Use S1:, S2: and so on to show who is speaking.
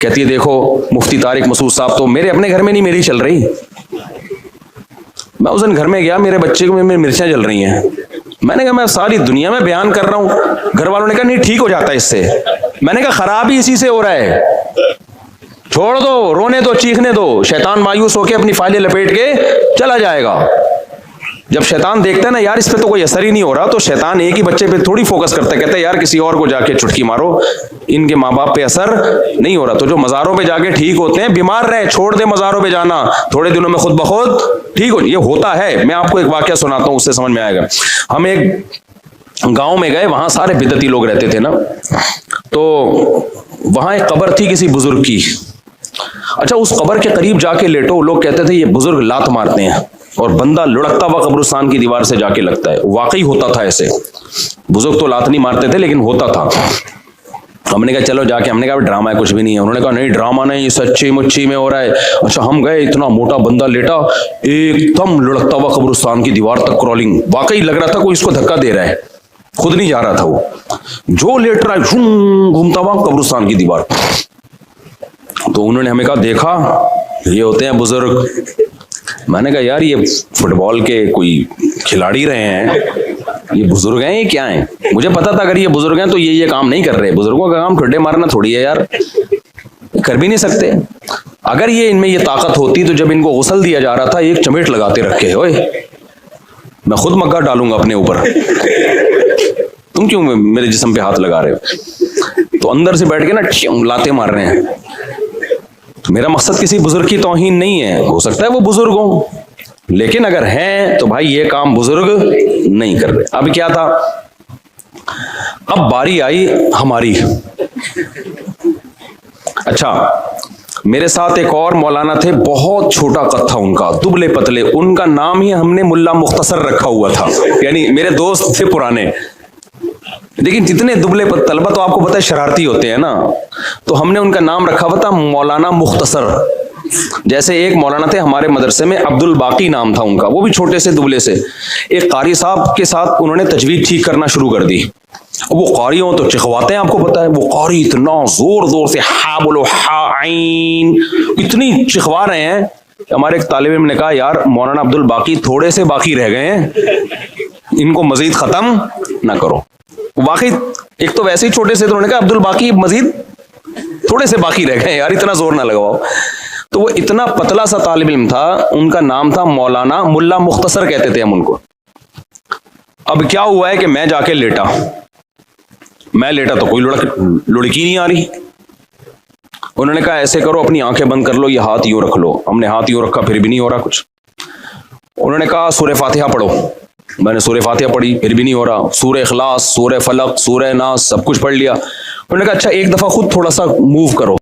S1: कहती है देखो मुफ्ती तारिक मसूद साहब तो मेरे अपने घर में नहीं मेरी चल रही। मैं उस दिन घर में गया, मेरे बच्चे को मेरी मिर्चें जल रही हैं। मैंने कहा मैं सारी दुनिया में बयान कर रहा हूं। घर वालों ने कहा नहीं ठीक हो जाता है इससे। मैंने कहा खराब ही इसी से हो रहा है, छोड़ दो, रोने दो, चीखने दो, शैतान मायूस होकर अपनी फाइलें लपेट के चला जाएगा। जब शैतान देखता है ना यार इस पे तो कोई असर ही नहीं हो रहा, तो शैतान एक ही बच्चे पे थोड़ी फोकस करता है, कहता है यार किसी और को जाके चुटकी मारो, इनके माँ बाप पे असर नहीं हो रहा। तो जो मज़ारों पे जाके ठीक होते हैं, बीमार रहे छोड़ दे मज़ारों पे जाना, थोड़े दिनों में खुद ब खुद ठीक हो। ये होता है। मैं आपको एक वाकया सुनाता हूँ, उससे समझ में आएगा। हम एक गांव में गए, वहां सारे बिदती लोग रहते थे ना, तो वहां एक कब्र थी किसी बुजुर्ग की। अच्छा, उस कब्र के करीब जाके लेटो, लोग कहते थे ये बुजुर्ग लात मारते हैं और बंदा लुढ़कता हुआ कब्रिस्तान की दीवार से जाके लगता है। वाकई होता था ऐसे। बुजुर्ग तो लात नहीं मारते थे लेकिन होता था। हमने कहा चलो जाके, हमने कहा ड्रामा है कुछ भी नहीं है। उन्होंने कहा नहीं ड्रामा नहीं, सच्ची मुच्ची में हो रहा है। अच्छा, हम गए, इतना मोटा बंदा लेटा, एकदम लुढ़कता हुआ कब्रिस्तान की दीवार तक क्रॉलिंग। वाकई लग रहा था कोई इसको धक्का दे रहा है, खुद नहीं जा रहा था वो, जो लेट रहा है घूमता हुआ कब्रिस्तान की दीवार। तो उन्होंने हमें कहा देखा ये होते हैं बुजुर्ग। मैंने कहा यार ये फुटबॉल के कोई खिलाड़ी रहे हैं, ये बुजुर्ग हैं, ये क्या हैं? मुझे पता था अगर ये बुजुर्ग हैं तो ये काम नहीं कर रहे। बुजुर्गों का काम ठुड्डे मारना थोड़ी है यार, कर भी नहीं सकते। अगर ये इनमें ये ताकत होती तो जब इनको गुस्ल दिया जा रहा था एक चमेट लगाते रखे, ओए मैं खुद मक्का डालूंगा अपने ऊपर, तुम क्यों मेरे जिस्म पे हाथ लगा रहे हो? तो अंदर से बैठ के ना लाते मार रहे हैं। तो मेरा मकसद किसी बुजुर्ग की तौहीन नहीं है, हो सकता है वो बुजुर्ग हो, लेकिन अगर हैं तो भाई ये काम बुजुर्ग नहीं कर रहे। अब क्या था, अब बारी आई हमारी। अच्छा, मेरे साथ एक और मौलाना थे, बहुत छोटा कद था उनका, दुबले पतले। उनका नाम ही हमने मुल्ला मुख्तसर रखा हुआ था, यानी मेरे दोस्त थे पुराने। लेकिन जितने दुबले तलबा तो आपको पता है शरारती होते हैं ना, तो हमने उनका नाम रखा हुआ था मौलाना मुख्तसर। जैसे एक मौलाना थे हमारे मदरसे में, अब्दुल बाकी नाम था उनका, वो भी छोटे से दुबले से। एक कारी साहब के साथ उन्होंने तजवीद ठीक करना शुरू कर दी। वो कारी हो तो चिखवाते हैं, आपको पता है। वो कारी इतना जोर जोर से हा बोलो हा आइन, इतनी चिखवा रहे हैं। हमारे एक तालिब इल्म ने कहा यार मौलाना अब्दुल बाकी थोड़े से बाकी रह गए हैं, इनको मजीद खत्म ना करो। वाकई एक तो वैसे ही छोटे से, तो उन्होंने कहा अब्दुल बाकी मजीद थोड़े से बाकी रह गए यार, इतना जोर ना लगाओ। तो वो इतना पतला सा तालिब इल्म था, उनका नाम था मौलाना मुल्ला मुख्तसर कहते थे हम उनको। अब क्या हुआ है कि मैं जाके लेटा, मैं लेटा तो कोई लुढ़की नहीं आ रही। उन्होंने कहा ऐसे करो अपनी आंखें बंद कर लो, ये हाथ यूं रख लो। हमने हाथ यूं रखा, फिर भी नहीं हो रहा कुछ। उन्होंने कहा सूरह फातिहा पढ़ो। मैंने सूरह फातिहा पढ़ी, फिर भी नहीं हो रहा। सूरह इखलास, सूरह फलक, सूरह नास सब कुछ पढ़ लिया। उन्होंने कहा अच्छा एक दफा खुद थोड़ा सा मूव करो।